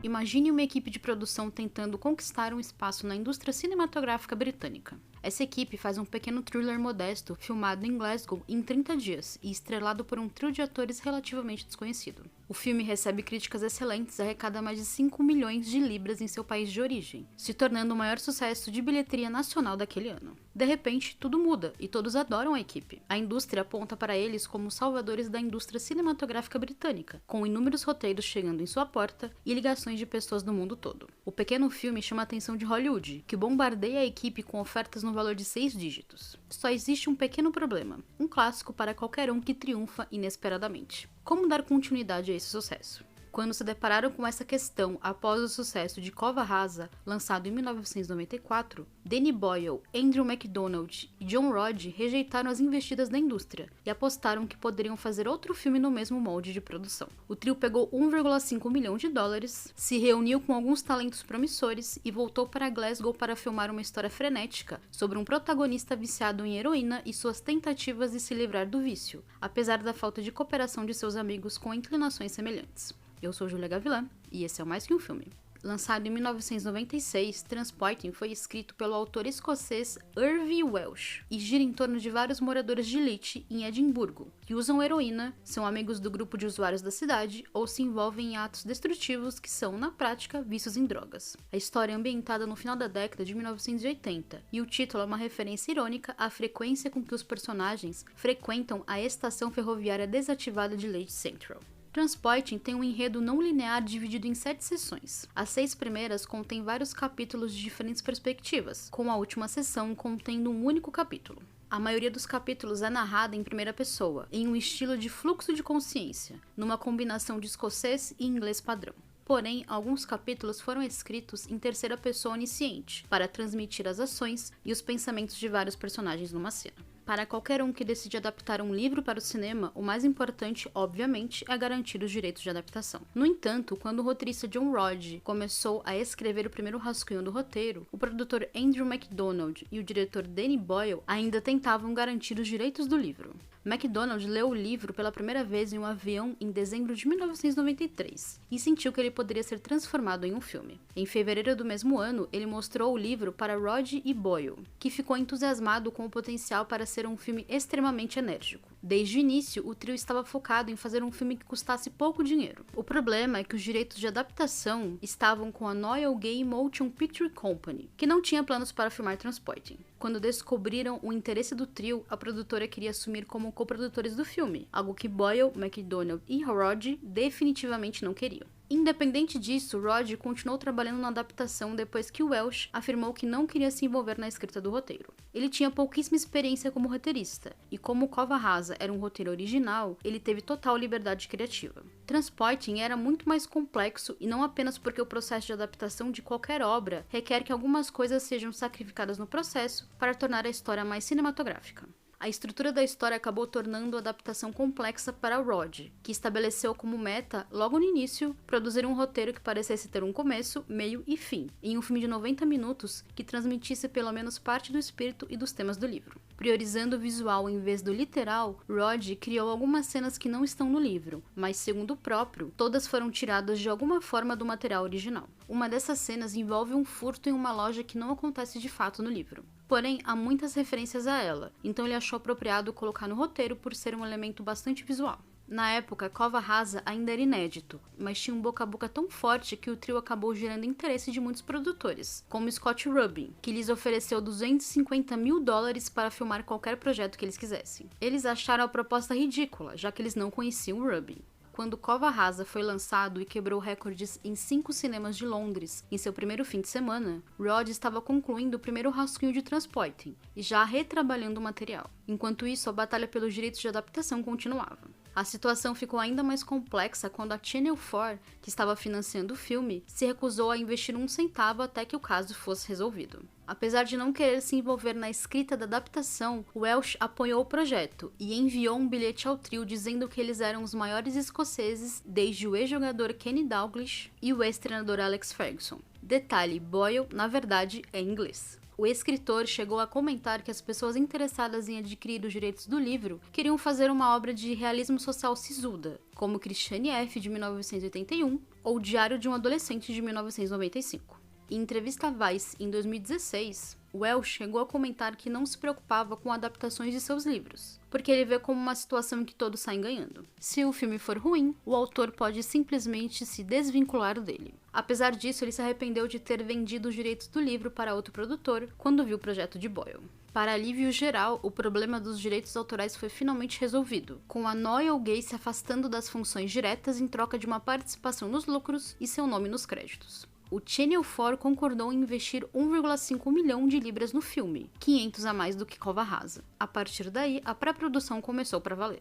Imagine uma equipe de produção tentando conquistar um espaço na indústria cinematográfica britânica. Essa equipe faz um pequeno thriller modesto filmado em Glasgow em 30 dias e estrelado por um trio de atores relativamente desconhecido. O filme recebe críticas excelentes e arrecada mais de 5 milhões de libras em seu país de origem, se tornando o maior sucesso de bilheteria nacional daquele ano. De repente, tudo muda e todos adoram a equipe. A indústria aponta para eles como salvadores da indústria cinematográfica britânica, com inúmeros roteiros chegando em sua porta e ligações de pessoas do mundo todo. O pequeno filme chama a atenção de Hollywood, que bombardeia a equipe com ofertas no valor de 6 dígitos. Só existe um pequeno problema, um clássico para qualquer um que triunfa inesperadamente. Como dar continuidade a esse sucesso? Quando se depararam com essa questão após o sucesso de Cova Rasa, lançado em 1994, Danny Boyle, Andrew McDonald e John Rod rejeitaram as investidas da indústria e apostaram que poderiam fazer outro filme no mesmo molde de produção. O trio pegou 1,5 milhão de dólares, se reuniu com alguns talentos promissores e voltou para Glasgow para filmar uma história frenética sobre um protagonista viciado em heroína e suas tentativas de se livrar do vício, apesar da falta de cooperação de seus amigos com inclinações semelhantes. Eu sou Julia Gavilã, e esse é o Mais Que Um Filme. Lançado em 1996, Transporting foi escrito pelo autor escocês Irvine Welsh e gira em torno de vários moradores de elite em Edimburgo, que usam heroína, são amigos do grupo de usuários da cidade ou se envolvem em atos destrutivos que são, na prática, vícios em drogas. A história é ambientada no final da década de 1980 e o título é uma referência irônica à frequência com que os personagens frequentam a estação ferroviária desativada de Leeds Central. Transporting tem um enredo não linear dividido em 7 sessões. As 6 primeiras contêm vários capítulos de diferentes perspectivas, com a última sessão contendo um único capítulo. A maioria dos capítulos é narrada em primeira pessoa, em um estilo de fluxo de consciência, numa combinação de escocês e inglês padrão. Porém, alguns capítulos foram escritos em terceira pessoa onisciente, para transmitir as ações e os pensamentos de vários personagens numa cena. Para qualquer um que decide adaptar um livro para o cinema, o mais importante, obviamente, é garantir os direitos de adaptação. No entanto, quando o roteirista John Rod começou a escrever o primeiro rascunho do roteiro, o produtor Andrew McDonald e o diretor Danny Boyle ainda tentavam garantir os direitos do livro. McDonald leu o livro pela primeira vez em um avião em dezembro de 1993 e sentiu que ele poderia ser transformado em um filme. Em fevereiro do mesmo ano, ele mostrou o livro para Rod e Boyle, que ficou entusiasmado com o potencial para ser um filme extremamente enérgico. Desde o início, o trio estava focado em fazer um filme que custasse pouco dinheiro. O problema é que os direitos de adaptação estavam com a Noel Gay Motion Picture Company, que não tinha planos para filmar Transporting. Quando descobriram o interesse do trio, a produtora queria assumir como coprodutores do filme, algo que Boyle, McDonald e Rod definitivamente não queriam. Independente disso, Rod continuou trabalhando na adaptação depois que Welsh afirmou que não queria se envolver na escrita do roteiro. Ele tinha pouquíssima experiência como roteirista, e como Cova Rasa era um roteiro original, ele teve total liberdade criativa. Transporting era muito mais complexo e não apenas porque o processo de adaptação de qualquer obra requer que algumas coisas sejam sacrificadas no processo para tornar a história mais cinematográfica. A estrutura da história acabou tornando a adaptação complexa para Rod, que estabeleceu como meta, logo no início, produzir um roteiro que parecesse ter um começo, meio e fim, em um filme de 90 minutos que transmitisse pelo menos parte do espírito e dos temas do livro. Priorizando o visual em vez do literal, Rod criou algumas cenas que não estão no livro, mas, segundo o próprio, todas foram tiradas de alguma forma do material original. Uma dessas cenas envolve um furto em uma loja que não acontece de fato no livro. Porém, há muitas referências a ela, então ele achou apropriado colocar no roteiro por ser um elemento bastante visual. Na época, Cova Rasa ainda era inédito, mas tinha um boca a boca tão forte que o trio acabou gerando interesse de muitos produtores, como Scott Rubin, que lhes ofereceu $250 mil para filmar qualquer projeto que eles quisessem. Eles acharam a proposta ridícula, já que eles não conheciam Rubin. Quando Cova Rasa foi lançado e quebrou recordes em 5 cinemas de Londres em seu primeiro fim de semana, Rod estava concluindo o primeiro rascunho de Transporting e já retrabalhando o material. Enquanto isso, a batalha pelos direitos de adaptação continuava. A situação ficou ainda mais complexa quando a Channel 4, que estava financiando o filme, se recusou a investir um centavo até que o caso fosse resolvido. Apesar de não querer se envolver na escrita da adaptação, Welsh apoiou o projeto e enviou um bilhete ao trio dizendo que eles eram os maiores escoceses desde o ex-jogador Kenny Dalglish e o ex-treinador Alex Ferguson. Detalhe, Boyle, na verdade, é inglês. O escritor chegou a comentar que as pessoas interessadas em adquirir os direitos do livro queriam fazer uma obra de realismo social sisuda, como Christiane F., de 1981, ou Diário de um Adolescente, de 1995. Em entrevista à Vice, em 2016, Wells chegou a comentar que não se preocupava com adaptações de seus livros, porque ele vê como uma situação em que todos saem ganhando. Se o filme for ruim, o autor pode simplesmente se desvincular dele. Apesar disso, ele se arrependeu de ter vendido os direitos do livro para outro produtor quando viu o projeto de Boyle. Para alívio geral, o problema dos direitos autorais foi finalmente resolvido, com a Noel Gay se afastando das funções diretas em troca de uma participação nos lucros e seu nome nos créditos. O Channel 4 concordou em investir 1,5 milhão de libras no filme, 500 a mais do que Cova Rasa. A partir daí, a pré-produção começou para valer.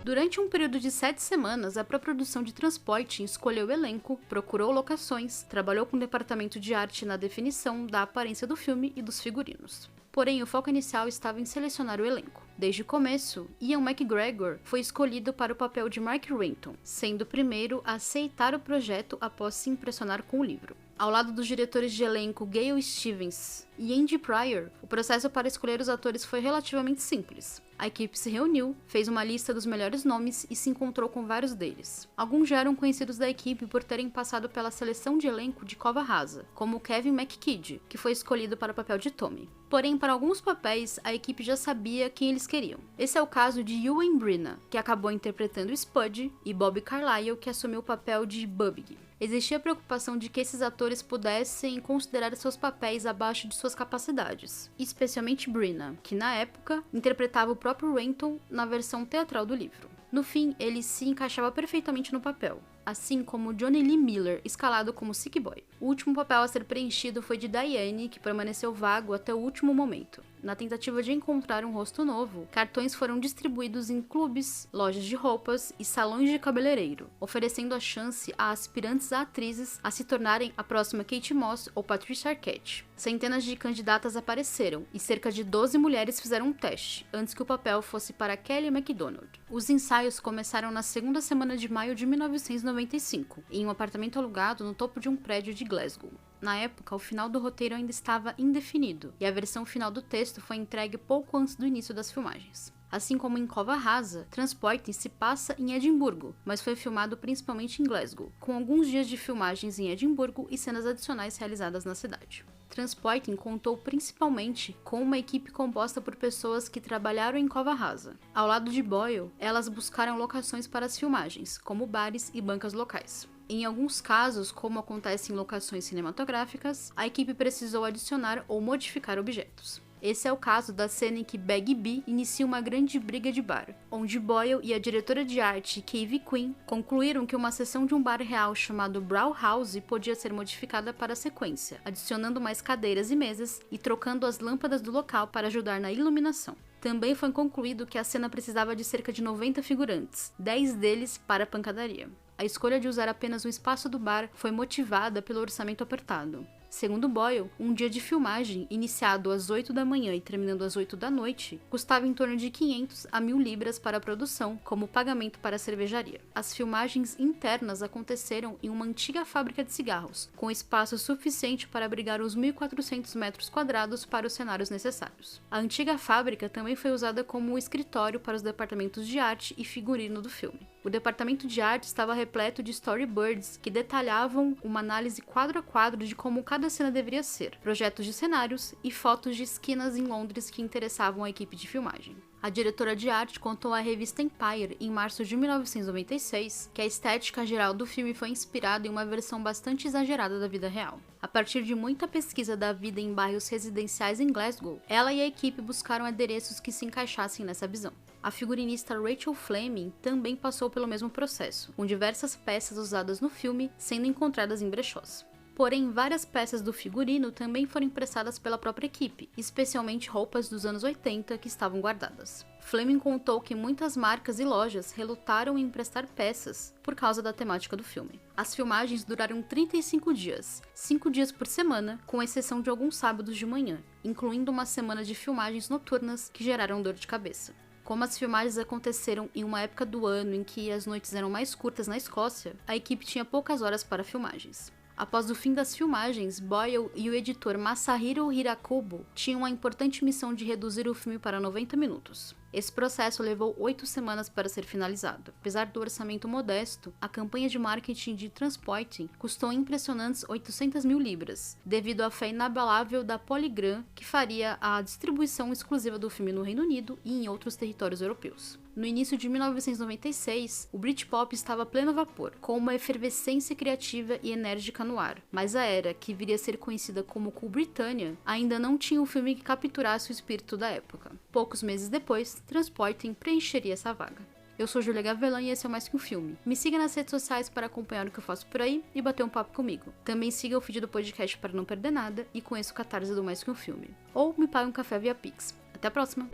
Durante um período de 7 semanas, a pré-produção de Transporting escolheu o elenco, procurou locações, trabalhou com o departamento de arte na definição da aparência do filme e dos figurinos. Porém, o foco inicial estava em selecionar o elenco. Desde o começo, Ian McGregor foi escolhido para o papel de Mark Renton, sendo o primeiro a aceitar o projeto após se impressionar com o livro. Ao lado dos diretores de elenco Gail Stevens e Andy Pryor, o processo para escolher os atores foi relativamente simples. A equipe se reuniu, fez uma lista dos melhores nomes e se encontrou com vários deles. Alguns já eram conhecidos da equipe por terem passado pela seleção de elenco de Cova Rasa, como Kevin McKidd, que foi escolhido para o papel de Tommy. Porém, para alguns papéis, a equipe já sabia quem eles queriam. Esse é o caso de Ewan Brina, que acabou interpretando Spud, e Bob Carlyle, que assumiu o papel de Bubby. Existia a preocupação de que esses atores pudessem considerar seus papéis abaixo de suas capacidades, especialmente Brina, que na época interpretava o próprio Renton na versão teatral do livro. No fim, ele se encaixava perfeitamente no papel, assim como Johnny Lee Miller, escalado como Sick Boy. O último papel a ser preenchido foi de Diane, que permaneceu vago até o último momento. Na tentativa de encontrar um rosto novo, cartões foram distribuídos em clubes, lojas de roupas e salões de cabeleireiro, oferecendo a chance a aspirantes a atrizes a se tornarem a próxima Kate Moss ou Patricia Arquette. Centenas de candidatas apareceram e cerca de 12 mulheres fizeram um teste, antes que o papel fosse para Kelly MacDonald. Os ensaios começaram na segunda semana de maio de 1995, em um apartamento alugado no topo de um prédio de Glasgow. Na época, o final do roteiro ainda estava indefinido, e a versão final do texto foi entregue pouco antes do início das filmagens. Assim como em Cova Rasa, Transporting se passa em Edimburgo, mas foi filmado principalmente em Glasgow, com alguns dias de filmagens em Edimburgo e cenas adicionais realizadas na cidade. Transporting contou principalmente com uma equipe composta por pessoas que trabalharam em Cova Rasa. Ao lado de Boyle, elas buscaram locações para as filmagens, como bares e bancas locais. Em alguns casos, como acontece em locações cinematográficas, a equipe precisou adicionar ou modificar objetos. Esse é o caso da cena em que Baggy B inicia uma grande briga de bar, onde Boyle e a diretora de arte, Cave Quinn, concluíram que uma seção de um bar real chamado Brow House podia ser modificada para a sequência, adicionando mais cadeiras e mesas e trocando as lâmpadas do local para ajudar na iluminação. Também foi concluído que a cena precisava de cerca de 90 figurantes, 10 deles para a pancadaria. A escolha de usar apenas um espaço do bar foi motivada pelo orçamento apertado. Segundo Boyle, um dia de filmagem, iniciado às 8 da manhã e terminando às 8 da noite, custava em torno de 500 a 1.000 libras para a produção, como pagamento para a cervejaria. As filmagens internas aconteceram em uma antiga fábrica de cigarros, com espaço suficiente para abrigar os 1.400 metros quadrados para os cenários necessários. A antiga fábrica também foi usada como um escritório para os departamentos de arte e figurino do filme. O departamento de arte estava repleto de storyboards que detalhavam uma análise quadro a quadro de como cada cena deveria ser, projetos de cenários e fotos de esquinas em Londres que interessavam a equipe de filmagem. A diretora de arte contou à revista Empire, em março de 1996, que a estética geral do filme foi inspirada em uma versão bastante exagerada da vida real. A partir de muita pesquisa da vida em bairros residenciais em Glasgow, ela e a equipe buscaram adereços que se encaixassem nessa visão. A figurinista Rachel Fleming também passou pelo mesmo processo, com diversas peças usadas no filme sendo encontradas em brechós. Porém, várias peças do figurino também foram emprestadas pela própria equipe, especialmente roupas dos anos 80 que estavam guardadas. Fleming contou que muitas marcas e lojas relutaram em emprestar peças por causa da temática do filme. As filmagens duraram 35 dias, 5 dias por semana, com exceção de alguns sábados de manhã, incluindo uma semana de filmagens noturnas que geraram dor de cabeça. Como as filmagens aconteceram em uma época do ano em que as noites eram mais curtas na Escócia, a equipe tinha poucas horas para filmagens. Após o fim das filmagens, Boyle e o editor Masahiro Hirakubo tinham a importante missão de reduzir o filme para 90 minutos. Esse processo levou 8 semanas para ser finalizado. Apesar do orçamento modesto, a campanha de marketing de Transporting custou impressionantes 800 mil libras, devido à fé inabalável da Polygram, que faria a distribuição exclusiva do filme no Reino Unido e em outros territórios europeus. No início de 1996, o Britpop estava a pleno vapor, com uma efervescência criativa e enérgica no ar, mas a era, que viria a ser conhecida como Cool Britannia, ainda não tinha um filme que capturasse o espírito da época. Poucos meses depois, Transporting preencheria essa vaga. Eu sou Julia Gavelan e esse é o Mais Que Um Filme. Me siga nas redes sociais para acompanhar o que eu faço por aí e bater um papo comigo. Também siga o feed do podcast para não perder nada e conheça o catarse do Mais Que Um Filme. Ou me pague um café via Pix. Até a próxima!